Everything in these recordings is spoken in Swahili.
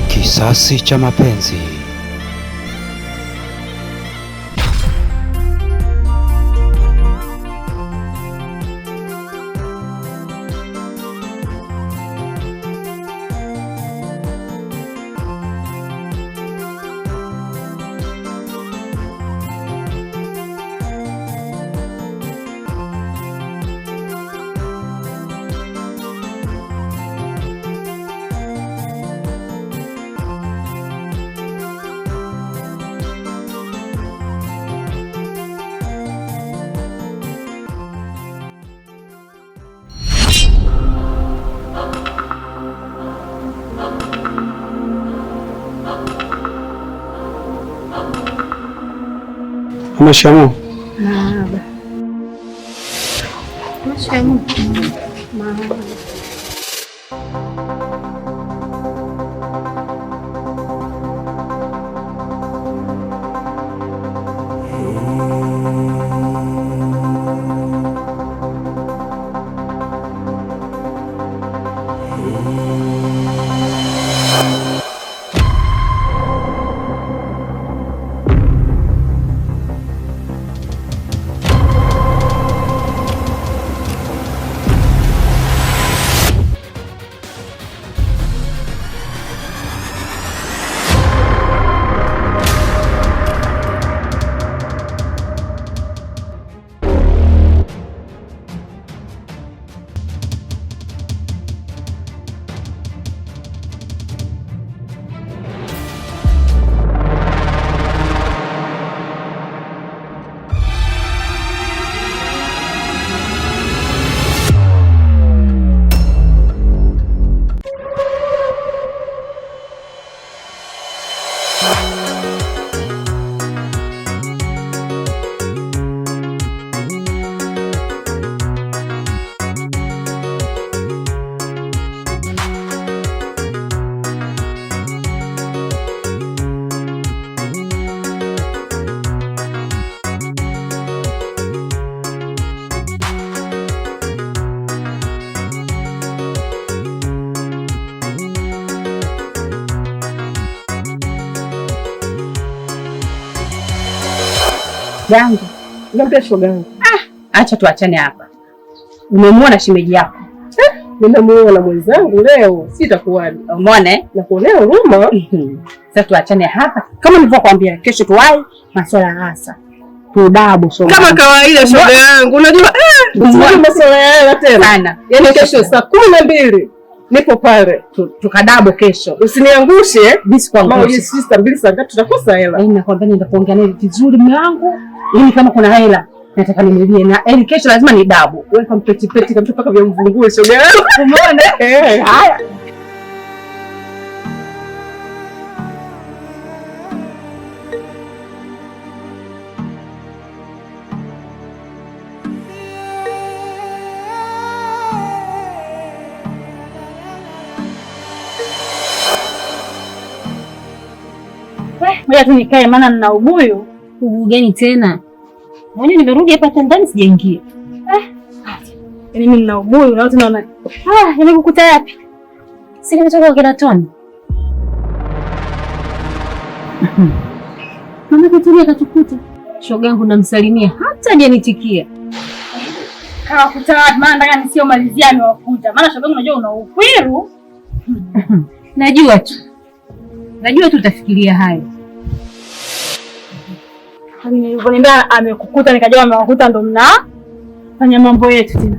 Kisasi cha mapenzi. Mashamu. Marhaba. Mashamu. Marhaba. Yangu. Niambia shoga yangu. Acha tuachane hapa. Umemwona shemeji yako? Nimemuona mwenzangu leo, sitakuwaje. Umeona eh? Na kuonea huruma. Sasa tuachane hapa. Kama nilivyokuambia kesho tuwai masuala hasa. Tudabu shoga. Kama kawaida shoga yangu. Unajua masuala haya tena. Sana. Yaani kesho saa 12 nipo pale. Tukadabu kesho. Usiniangushe. Bisikuangushe. Sister mbili saa ngapi tutakosa hela. Nakwambia nenda kuongea naye vizuri mume wangu. Ili kama kuna hela nataka nimelie na eli kesho lazima ni dabu. Wewe kama peti kama mpaka vya mvungue shoga yangu. Umeona? Haya. Ngoja tu nikae maana nina ubuyu. Ubuyu gani tena? Mwenye nimerudi hapa ndani sijaingia. Yaani mimi nina ubuyu na watu naona. Nimekukuta yapi? Si nimetoka kwa Keratoni. Mama Kitulia katukuta. Shoga yangu namsalimia hata hajanitikia. Kawakuta wapi? Maana nataka nisio malizia amewakuta. Maana shoga yangu unajua una ukwiru. Najua tu utafikiria hayo. Nilivyoniambia amekukuta nikajua amewakuta ndo mnafanya mambo yetu tena.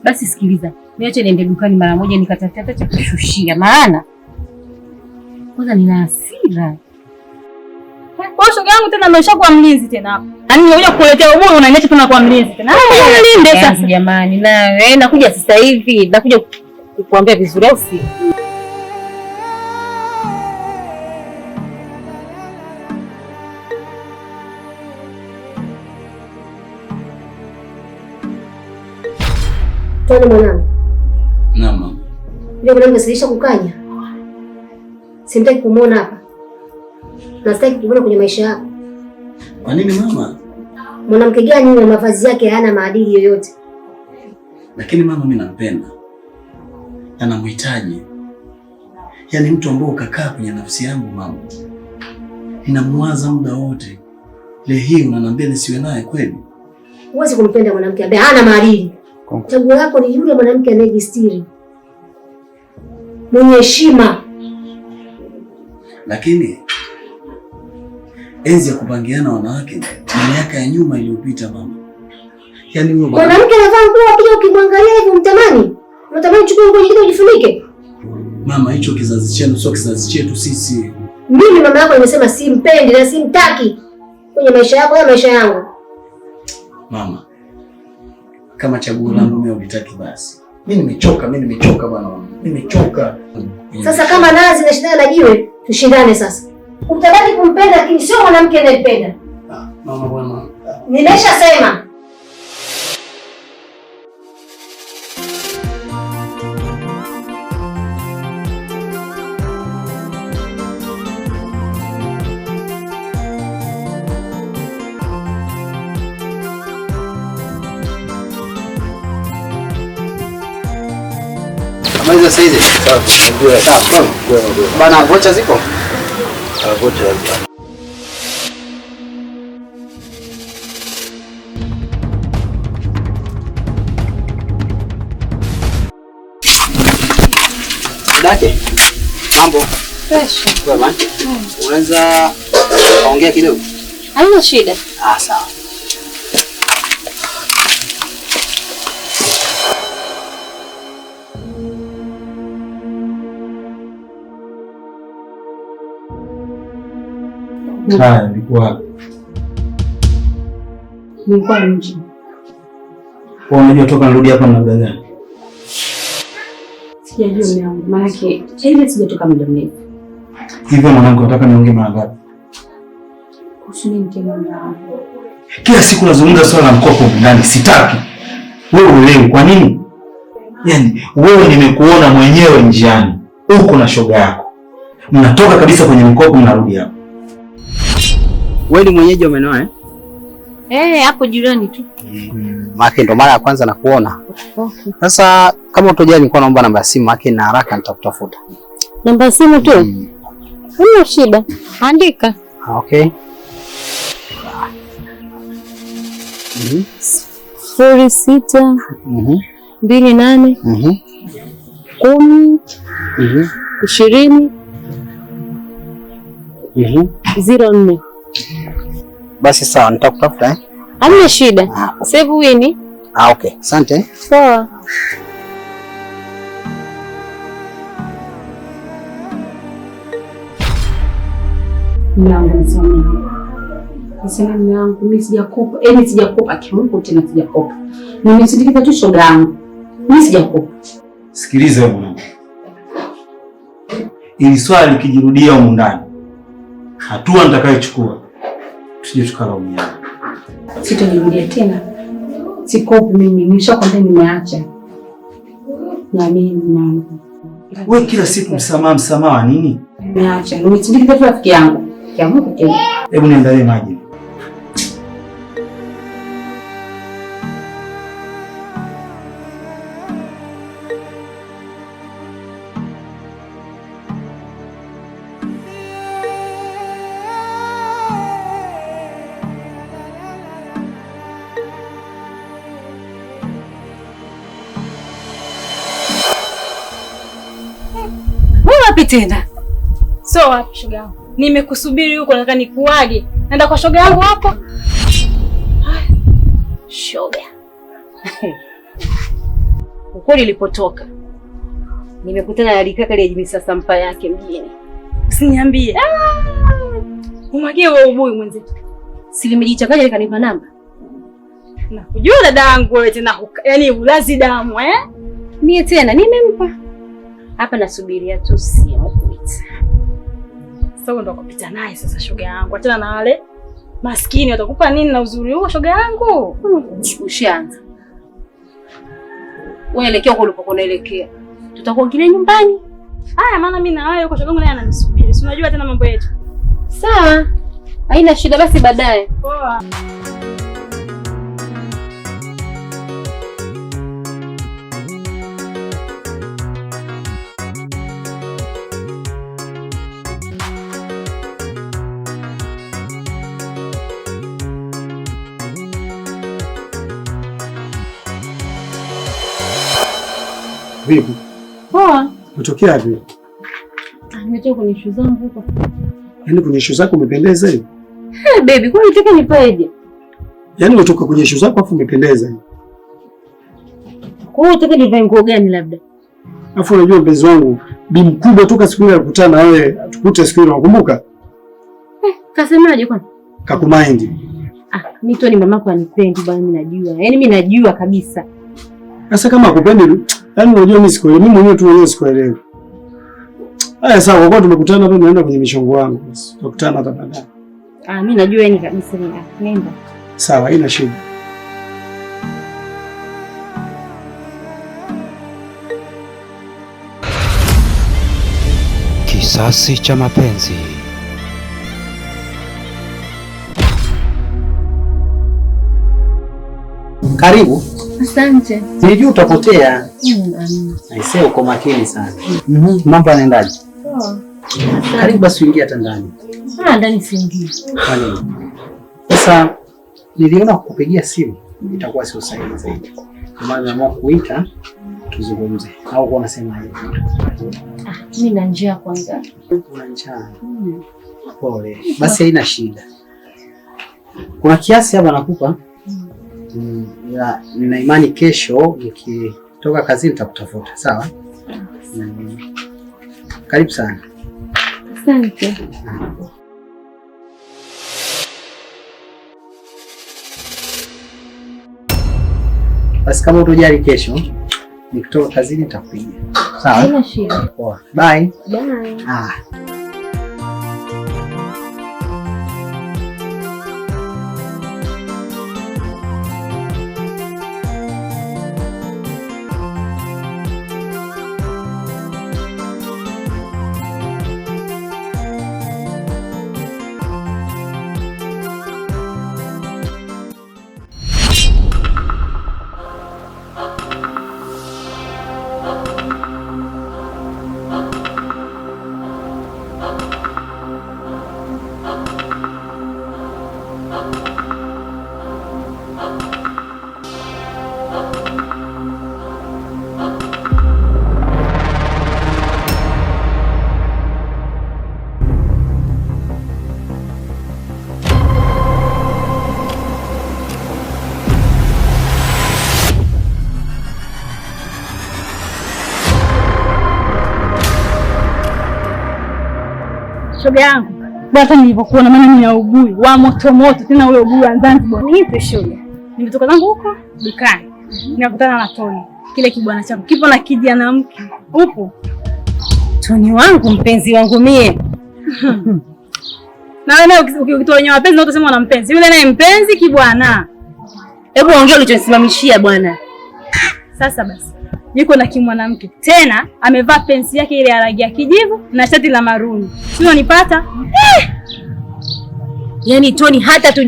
Basi sikiliza. Niache niende dukani mara moja nikatafuta cha kushushia maana kwanza nina hasira. Kwa shoga yangu tena ameshakuwa mlinzi tena hapa. Yaani nimekuja kukuletea ubuyu unaniacha tena kwa mlinzi tena. Mlinde sasa jamani. Na nakuja sasa hivi, nakuja kukuambia vizuri au si? Tuna mwanangu. Naam. Ndio mwanangu asilisha kukanya. Simtaki kumuona hapa. Na sitaki kumuona kwenye maisha yako. Kwa nini mama? Mwanamke gani yule, mavazi yake hana maadili yoyote? Lakini mama, mimi nampenda. Anamhitaji. Yaani mtu ambaye ukakaa kwenye nafsi yangu mama. Ninamwaza muda wote. Leo hii unaniambia nisiwe naye kweli? Huwezi kumpenda mwanamke ambaye hana maadili. Chaguo lako ni yule mwanamke anayejistiri, mwenye heshima. Lakini enzi ya kupangiana wanawake ni miaka ya nyuma iliyopita mama. Yaani huyo mwanamke anavaa nguo pia, ukimwangalia hivi mtamani. Unatamani uchukue nguo nyingine ujifunike. Mama, hicho kizazi chenu sio kizazi chetu sisi. Mimi mama yako nimesema simpendi na simtaki kwenye maisha yako na maisha yangu. Mama, kama chaguo langu mimi ulitaki basi. Mimi nimechoka bwana wangu. Nimechoka. Sasa kama nazi na shindana na jiwe, tushindane sasa. Utabaki kumpenda lakini sio mwanamke anayependa. Mama bwana. Nimeshasema. Maliza saizi. Sawa. Bana, vocha ziko? Vocha zipo. Dake. Mambo. Fresh. Kwa maana. Unaweza ongea kidogo? Haina shida. Sawa. Haya, nilikuwa nje. Kwa unajua toka nirudi hapa muda gani? Sijajua mume wangu. Maana ile sijatoka muda mrefu. Hivyo mwanangu, nataka niongee mara ngapi? Kuhusu nini tena mume wangu? Kila siku nazungumza swala la mkopo ndani, sitaki. Wewe uelewi kwa nini? Yaani wewe nimekuona mwenyewe njiani. Uko na shoga yako. Mnatoka kabisa kwenye mkopo mnarudi hapa. Wewe ni mwenyeji wa maeneo Hapo jirani tu. Maki ndo mara ya kwanza nakuona. Okay. Sasa kama utojali nilikuwa naomba namba ya simu, maki na haraka nitakutafuta. Namba ya simu tu? Huna shida. Andika. Okay. 06 28 10 20 04. Basi sawa, nitakutafuta Hamna shida. Save wini. Okay. Asante. Sawa. Niseme mume wangu, mimi sijakopa. Sijakopa kimungu tena sijakopa. Nimesindikiza tu shoga yangu. Mimi sijakopa. Sikiliza wewe mwanangu. Ili swali likijirudia huko ndani, hatua nitakayochukua tusije tukalaumiana. Sitajirudia tena. Sikopi mimi, nishakwambia nimeacha. Na mimi mwanangu. Wewe kila siku msamaha nini? Nimeacha. Nimesindikiza tu rafiki yangu. Kiamuko tena. Hebu niandalie maji. Wapi tena? So wapi shoga yangu? Nimekusubiri huko, nataka nikuage. Naenda kwa shoga yangu hapo. Shoga. Ukweli nilipotoka nimekutana na likaka ile jimisasa mpa yake mjini. Usiniambie. Umwagie wewe ubui mwenzetu. Si limejichanganya likanipa namba. Na kujua dada yangu wewe tena yaani ulazi damu Mie tena nimempa. Hapa nasubiria tu simu kuita. Sasa ndo kupita naye sasa shoga yangu. Achana na wale maskini watakupa nini na uzuri huo shoga yangu? Ushaanza. Wewe elekea huko ulipokuelekea. Tutakuongelea nyumbani. Haya maana mimi na wewe huko shoga yangu naye ananisubiri. Si unajua tena mambo yetu. Sawa. Haina shida basi baadaye. Poa. Vipi? Poa. Unatokea wapi? Nimetoka kwenye show zangu huko. Yaani kwenye show zako umependeza hivi? Baby, kwa nini unataka nipaeje? Yaani unatoka kwenye show zako afu umependeza hivi. Kwa hiyo unataka nivae nguo gani labda? Afu unajua mpenzi wangu, bi mkubwa toka siku ile alikutana na wewe, tukute siku ile unakumbuka? Kasemaje kwani? Kakumind. Mimi tu ni mamako anipendi bwana, mimi najua. Yaani mimi najua kabisa. Sasa kama akupendi, yaani unajua mimi sikuelewi. Mimi mwenyewe tu mwenyewe sikuelewi. Haya sawa, kwa kuwa tumekutana hapa tunaenda kwenye michongo yangu. Basi tutakutana hata baadaye. Mimi najua yani kabisa nenda. Sawa, haina shida. Kisasi cha mapenzi. Karibu. Asante. Nilijua utapotea. Aisee, uko makini sana. Mambo yanaendaje? Karibu basi uingie hata ndani. Ndani siingii. Kwa nini? Sasa niliona kukupigia simu itakuwa sio sahihi zaidi. Kwa maana nimeamua kuita tuzungumze. Au kwa unasema hivi? Mimi na njaa kwanza. Una njaa? Pole. Basi haina shida. Kuna kiasi hapa nakupa. Nina imani kesho nikitoka kazini nitakutafuta. Sawa? Karibu sana. Asante. Basi kama utojali kesho nikitoka kazini nitakupigia. Sawa? Haina shida. Poa. Bye. Bye. Shoga yangu, hata nilipokuona maana mimi naugui wa moto moto tena ule ugui wa Zanzibar. Nipe shoga. Nimetoka zangu huko dukani. Nikakutana na Toni. Kile kibwana chako kipo na kijana mke. Upo? Toni wangu mpenzi wangu mie. Na wewe ukitoa mapenzi na utasema una mpenzi. Yule naye mpenzi kibwana. Hebu ongea ulichonisimamishia bwana. Sasa basi. Yuko na kimwanamke. Tena amevaa pensi yake ile ya rangi ya kijivu na shati la maruni. Sio nipata? Yaani Toni hata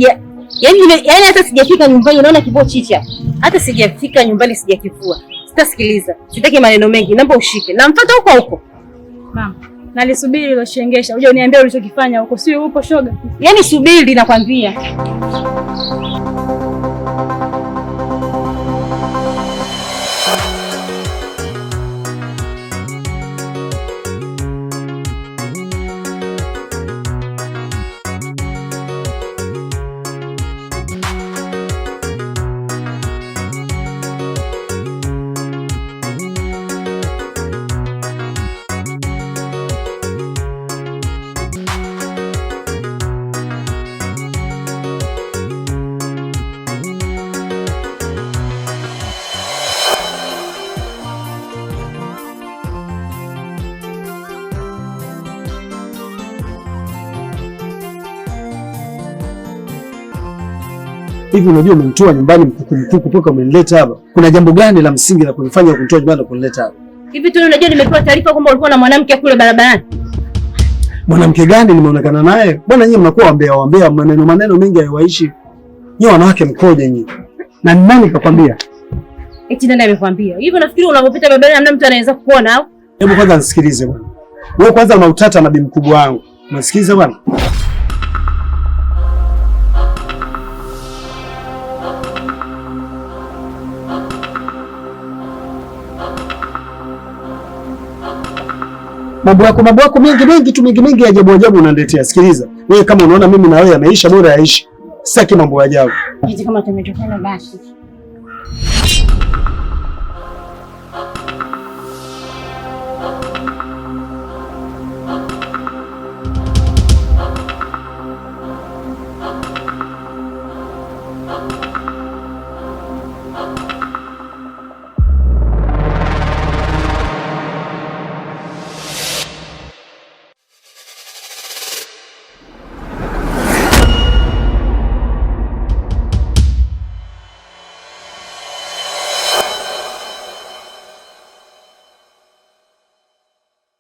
yaani hata sijafika nyumbani unaona kibao chicha. Hata sijafika nyumbani sijakivua. Sitasikiliza. Sitaki maneno mengi. Naomba ushike. Namfuata huko huko. Mama, nalisubiri hilo shengesha. Uje uniambie ulichokifanya huko. Sio upo shoga. Yaani subiri nakwambia. Hivi unajua umemtoa nyumbani mkuku mpaka umenileta hapa. Kuna jambo gani la msingi la kunifanya kunitoa nyumbani na kunileta hapa? Hivi tu unajua nimepewa taarifa kwamba ulikuwa na mwanamke kule barabarani. Mwanamke gani nimeonekana naye? Bwana nyinyi mnakuwa wambea maneno mengi hayawaishi. Nyinyi wanawake mkoje nyinyi? Na nani kakwambia? Eti nani amekwambia? Hivi unafikiri unapopita barabarani hamna mtu anaweza kukuona au? Hebu kwanza nisikilize bwana. Wewe kwanza una utata na bibi mkubwa wangu. Unasikiza bwana? Mambo yako mengi ajabu unaniletea. Sikiliza. Wewe kama unaona mimi na wewe yameisha bora yaishi. Sitaki mambo ya ajabu. Eti kama tumetokana basi.